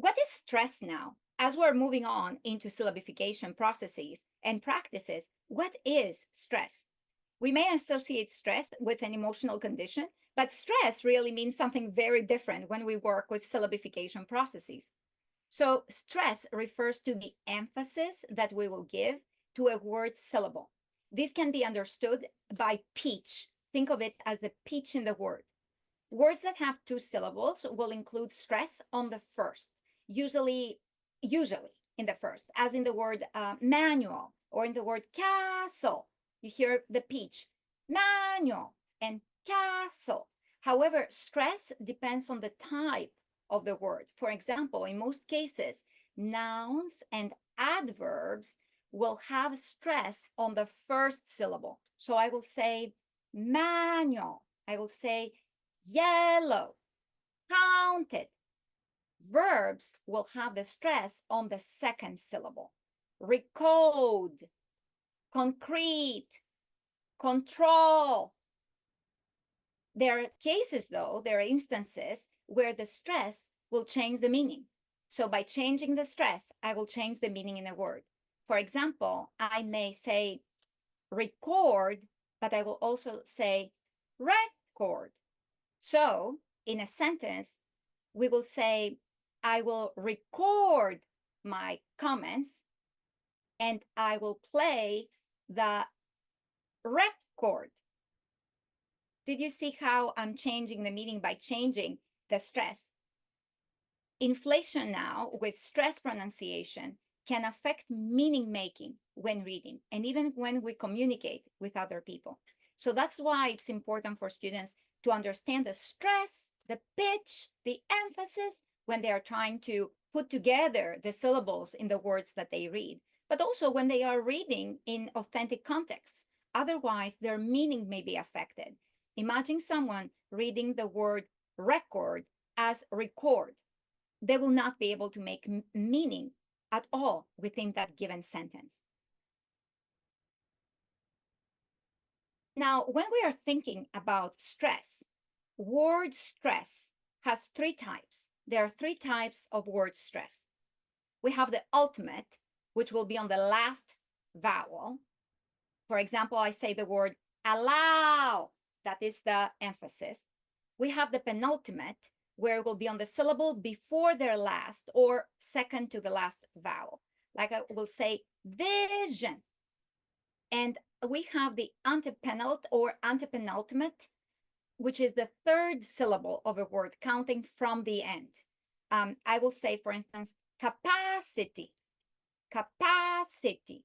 What is stress now? As we're moving on into syllabification processes and practices, what is stress? We may associate stress with an emotional condition, but stress really means something very different when we work with syllabification processes. So stress refers to the emphasis that we will give to a word syllable. This can be understood by pitch. Think of it as the pitch in the word. Words that have two syllables will include stress on the first, usually in the first, as in the word manual or in the word castle. You hear the pitch, manual and castle. However, stress depends on the type of the word. For example, in most cases, nouns and adverbs will have stress on the first syllable. So I will say manual. I will say yellow, counted. Verbs will have the stress on the second syllable. Recode, concrete, control. There are cases, though, there are instances where the stress will change the meaning. So by changing the stress, I will change the meaning in a word. For example, I may say record, but I will also say record. So in a sentence, we will say, I will record my comments and I will play the record. Did you see how I'm changing the meaning by changing the stress? Inflation now with stress pronunciation can affect meaning making when reading and even when we communicate with other people. So that's why it's important for students to understand the stress, the pitch, the emphasis when they are trying to put together the syllables in the words that they read, but also when they are reading in authentic contexts. Otherwise, their meaning may be affected. Imagine someone reading the word record as record. They will not be able to make meaning at all within that given sentence. Now, when we are thinking about stress, word stress has three types. There are three types of word stress. We have the ultimate, which will be on the last vowel. For example, I say the word allow. That is the emphasis. We have the penultimate, where it will be on the syllable before their last or second to the last vowel. Like I will say vision. And we have the antepenult or antepenultimate, which is the third syllable of a word counting from the end. I will say, for instance, capacity, capacity.